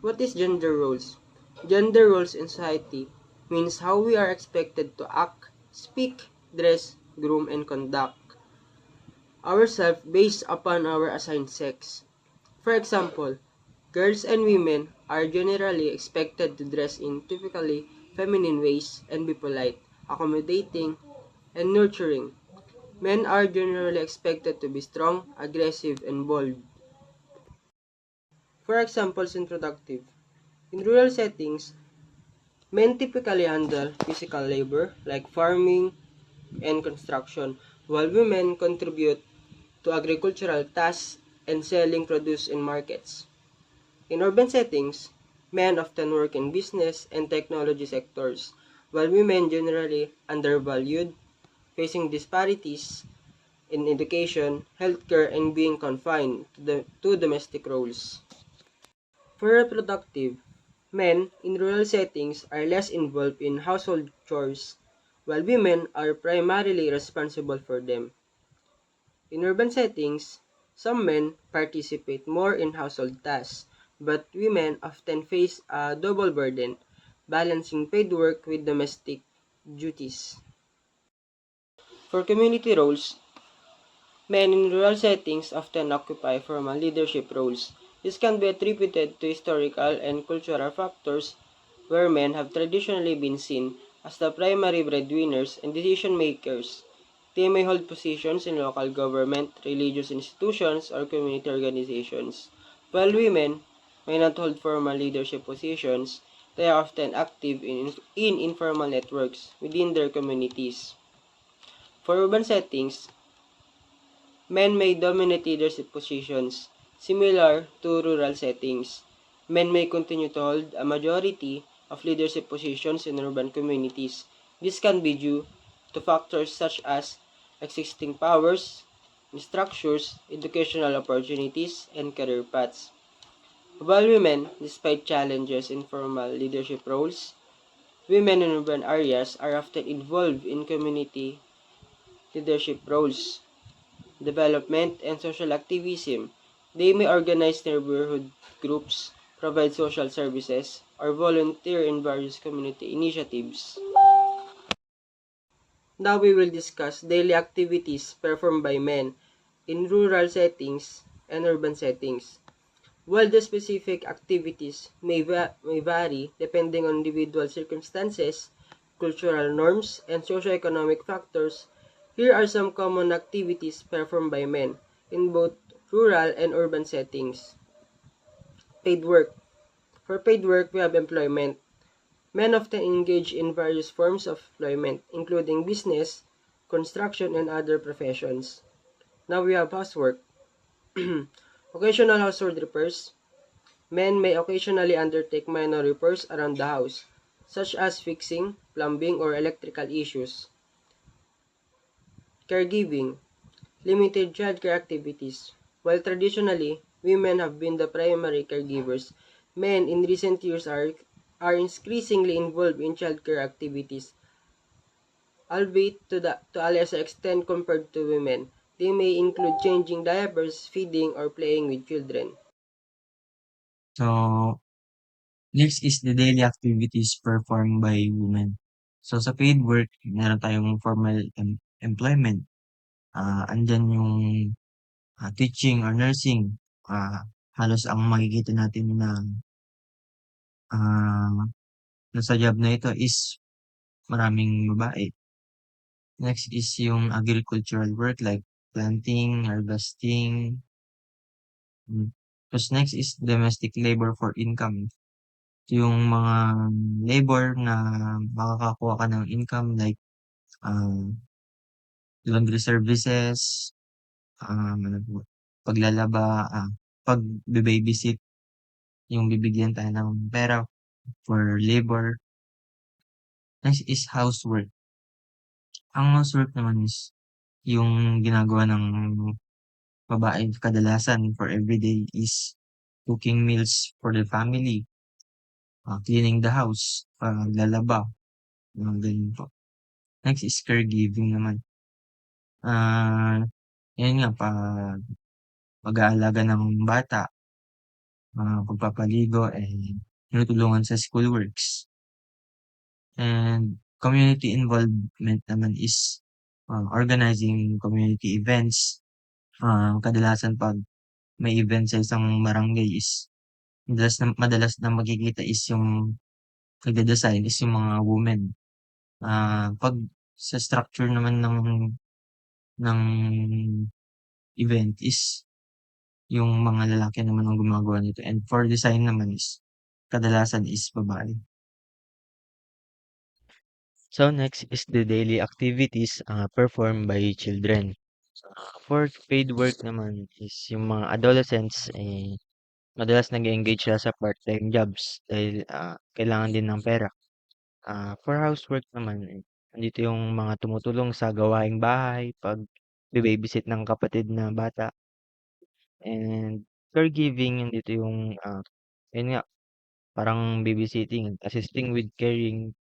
What is gender roles? Gender roles in society means how we are expected to act, speak, dress, groom, and conduct ourselves based upon our assigned sex. For example, girls and women are generally expected to dress in typically feminine ways and be polite, accommodating, and nurturing. Men are generally expected to be strong, aggressive, and bold. For examples in productive, in rural settings, men typically handle physical labor like farming and construction, while women contribute to agricultural tasks and selling produce in markets. In urban settings, men often work in business and technology sectors, while women generally undervalued, facing disparities in education, healthcare, and being confined to domestic roles. For reproductive, men in rural settings are less involved in household chores, while women are primarily responsible for them. In urban settings, some men participate more in household tasks, but women often face a double burden, balancing paid work with domestic duties. For community roles, men in rural settings often occupy formal leadership roles. This can be attributed to historical and cultural factors where men have traditionally been seen as the primary breadwinners and decision makers. They may hold positions in local government, religious institutions, or community organizations. While women may not hold formal leadership positions, they are often active in informal networks within their communities. For urban settings, men may dominate leadership positions, similar to rural settings. Men may continue to hold a majority of leadership positions in urban communities. This can be due to factors such as existing powers, structures, educational opportunities, and career paths. While women, despite challenges in formal leadership roles, women in urban areas are often involved in community leadership roles, development, and social activism. They may organize neighborhood groups, provide social services, or volunteer in various community initiatives. Now we will discuss daily activities performed by men in rural settings and urban settings. While the specific activities may vary depending on individual circumstances, cultural norms, and socioeconomic factors, here are some common activities performed by men in both rural and urban settings. Paid work. For paid work, we have employment. Men often engage in various forms of employment, including business, construction, and other professions. Now we have housework. Occasional household repairs. Men may occasionally undertake minor repairs around the house, such as fixing, plumbing, or electrical issues. Caregiving. Limited childcare activities. While traditionally, women have been the primary caregivers, men in recent years are increasingly involved in childcare activities, albeit to a lesser extent compared to women. They may include changing diapers, feeding, or playing with children. So, next is the daily activities performed by women. So, sa paid work, meron tayong formal employment. Andyan yung teaching or nursing. Halos ang makikita natin na ah, nasa job na ito is maraming babae. Next is yung agricultural work like planting, harvesting. Tapos next is domestic labor for income. Yung mga labor na makakakuha ka ng income like um, laundry services, ano po, paglalaba, pag-babysit, yung bibigyan tayo ng pera for labor. Next is housework. Ang housework naman is yung ginagawa ng babae kadalasan for everyday is cooking meals for the family, cleaning the house, paglalaba, mga ganun po. Next is caregiving naman. Ah, Yan nga pag-aalaga ng bata, pagpapaligo, and tinutulungan sa schoolworks. And community involvement naman is organizing community events. Kadalasan 'pag may event sa isang barangay is madalas na makikita is yung nagde-design is yung mga women. 'Pag sa structure naman ng event is yung mga lalaki naman ang gumagawa nito, and for design naman is kadalasan is babae. So next is the daily activities performed by children. For paid work naman is yung mga adolescents madalas nag-engage sila sa part-time jobs dahil kailangan din ng pera. For housework naman, nandito yung mga tumutulong sa gawaing bahay, pag babysit ng kapatid na bata, and caregiving, nandito yung, yun nga, parang babysitting, assisting with caring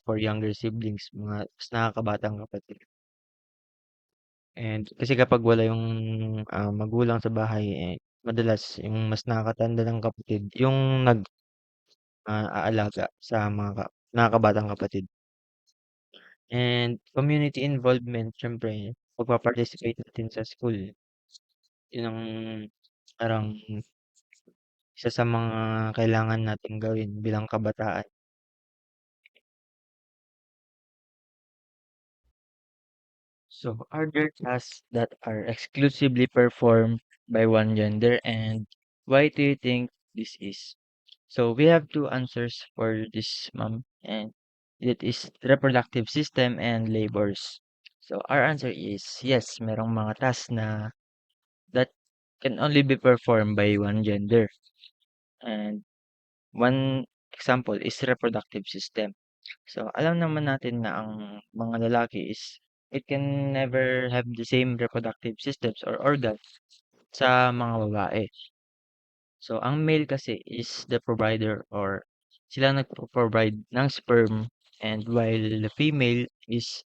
for younger siblings, mga mas nakakabatang kapatid. And kasi kapag wala yung magulang sa bahay, madalas yung mas nakakatanda ng kapatid, yung aalaga sa mga nakakabatang kapatid. And community involvement, syempre, pagpa-participate natin sa school. Yun ang parang isa sa mga kailangan nating gawin bilang kabataan. So, are there tasks that are exclusively performed by one gender, and why do you think this is? So, we have two answers for this, ma'am, and it is reproductive system and labors. So, our answer is yes, merong mga tasks na that can only be performed by one gender. And one example is reproductive system. So, alam naman natin na ang mga lalaki is it can never have the same reproductive systems or organs sa mga babae. So, ang male kasi is the provider, or sila nagpo-provide ng sperm, and while the female is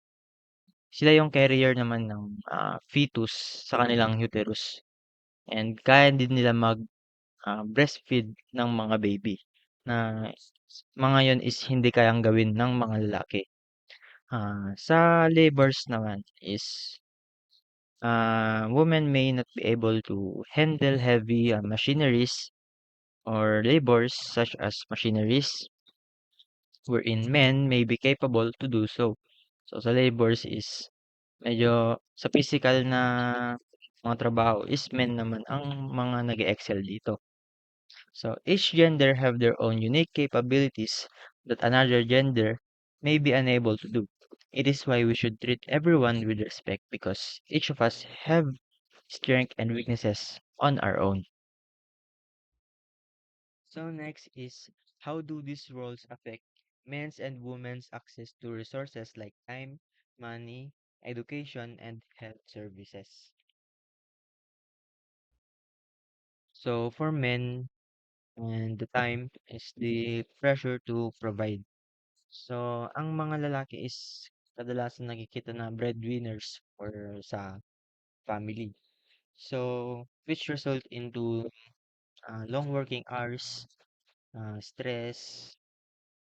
sila yung carrier naman ng fetus sa kanilang uterus, and kaya din nila breastfeed ng mga baby na mga yon is hindi kayang gawin ng mga lalaki. Sa labors naman is women may not be able to handle heavy machineries or labors such as machineries wherein men may be capable to do so. So sa labors is medyo sa physical na mga trabaho is men naman ang mga nag-excel dito. So each gender have their own unique capabilities that another gender may be unable to do. It is why we should treat everyone with respect because each of us have strength and weaknesses on our own. So next is, how do these roles affect men's and women's access to resources like time, money, education, and health services? So for men, and the time is the pressure to provide. So ang mga lalaki is kadalasan nakikita na breadwinners or sa family. So which result into long working hours, stress,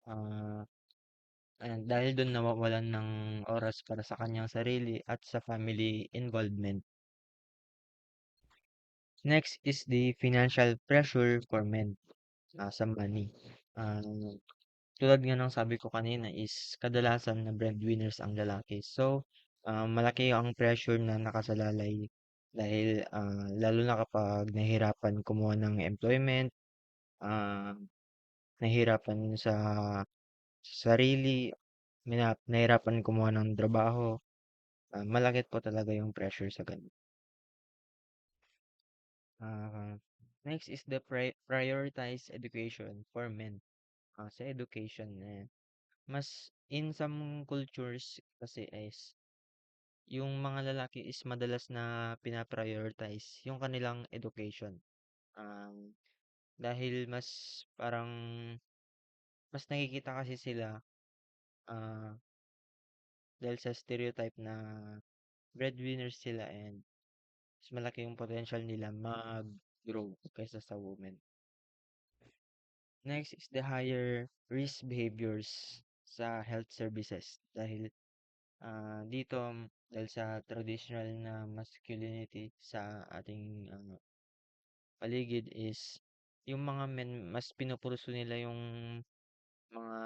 uh, and dahil dun nawawalan ng oras para sa kanyang sarili at sa family involvement. Next is the financial pressure for men sa money. Um, Tulad nga ng sabi ko kanina is kadalasan na breadwinners ang lalaki. So, malaki ang pressure na nakasalalay dahil lalo na kapag nahirapan kumuha ng employment, ah, nahirapan sa sarili, nahirapan kumuha ng trabaho. Malaki po talaga yung pressure sa ganun. Ah, Next is the prioritize education for men. Sa education, mas in some cultures kasi is yung mga lalaki is madalas na pina-prioritize yung kanilang education. Um, Dahil parang mas nakikita kasi sila ah, dahil sa stereotype na breadwinners sila, and mas malaki yung potential nila grow kaysa sa women. Next is the higher risk behaviors sa health services dahil dito dahil sa traditional na masculinity sa ating paligid is yung mga men mas pinupursu nila yung mga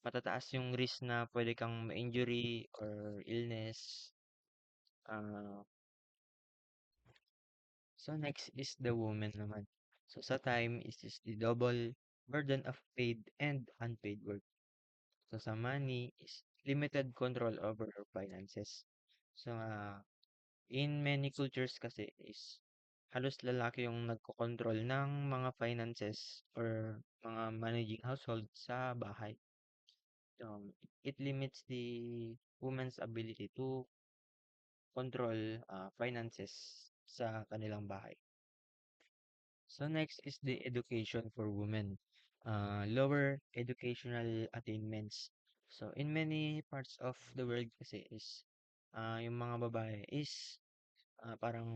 matataas yung risk na pwede kang ma-injury or illness. Ah, so next is the woman naman. So sa time is the double burden of paid and unpaid work. So sa money is limited control over her finances. So in many cultures kasi is halos lalaki yung nagko-control ng mga finances or mga managing household sa bahay. It limits the woman's ability to control finances sa kanilang bahay. So next is the education for women. Lower educational attainments. So in many parts of the world kasi is yung mga babae is parang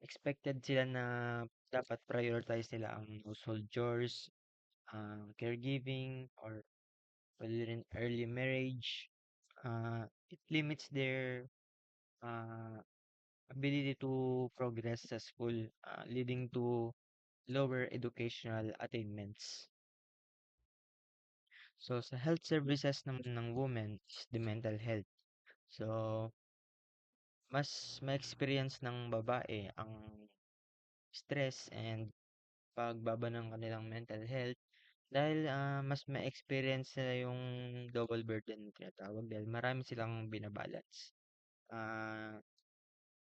expected sila na dapat prioritize nila ang household chores, caregiving, or pwede rin early marriage. It limits their uh, ability to progress sa school, leading to lower educational attainments. So, sa health services naman ng women is the mental health. So, mas ma-experience ng babae ang stress and pagbaba ng kanilang mental health dahil mas ma-experience nila yung double burden na tinatawag dahil marami silang binabalance. Ah,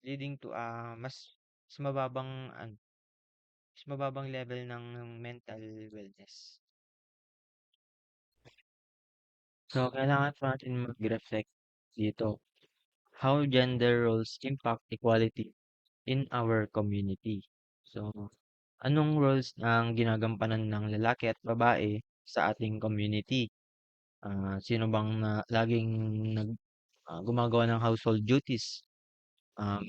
leading to mas mababang mas mababang level ng mental wellness. So, kailangan pa natin mag-reflect dito how gender roles impact equality in our community. So, anong roles ang ginagampanan ng lalaki at babae sa ating community? Sino bang laging gumagawa ng household duties?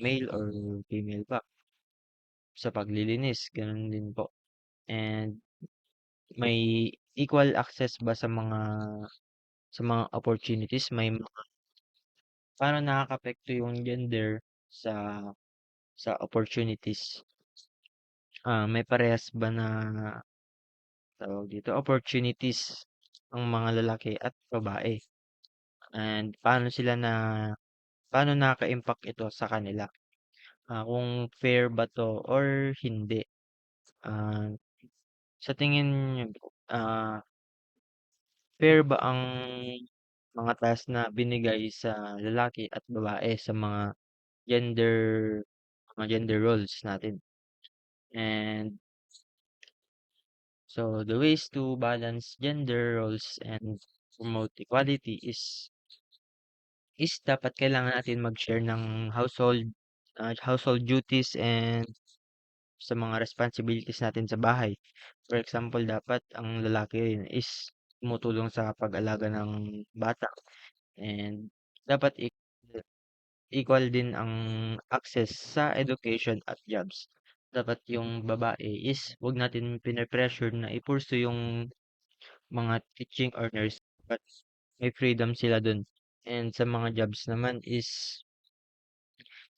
Male or female ba? Sa paglilinis, ganun din po. And may equal access ba sa mga opportunities? Paano nakakaapekto yung gender sa sa opportunities? May parehas ba na tawag dito, opportunities ang mga lalaki at babae? And paano nakaka-impact ito sa kanila? Kung fair ba 'to or hindi? Ah, sa tingin niyo fair ba ang mga task na binigay sa lalaki at babae sa gender gender roles natin? And so the ways to balance gender roles and promote equality is dapat kailangan natin mag-share ng household duties and sa mga responsibilities natin sa bahay. For example, dapat ang lalaki rin is tumutulong sa pag-alaga ng bata and dapat equal din ang access sa education at jobs. Dapat yung babae is 'wag natin pine-pressure na i-pursue yung mga teaching or nurse, but may freedom sila dun. And sa mga jobs naman is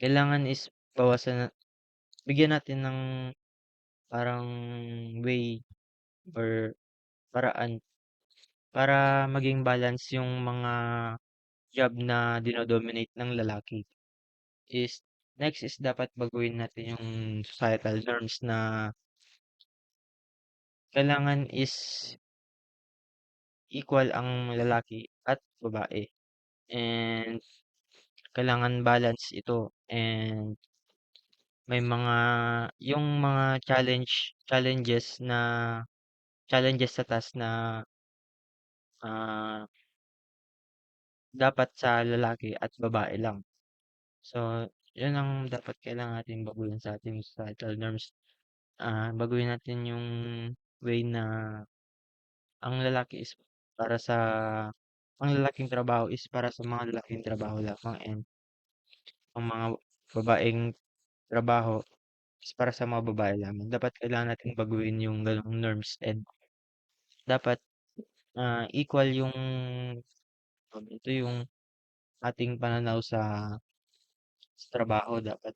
kailangan is bigyan natin ng parang way or paraan para maging balance yung mga job na dino-dominate ng lalaki. Next is dapat baguhin natin yung societal norms na kailangan is equal ang lalaki at babae. And kailangan balance ito and may mga challenges sa task na ah, dapat sa lalaki at babae lang. So, yun ang dapat kailangan natin baguhin sa ating societal norms. Baguhin natin yung way na ang lalaki is para sa ang lalaking trabaho is para sa mga lalaking trabaho lamang and ang mga babaeng trabaho is para sa mga babae lamang. Dapat kailangan nating baguhin yung gano'ng norms and dapat, equal yung ito yung ating pananaw sa trabaho dapat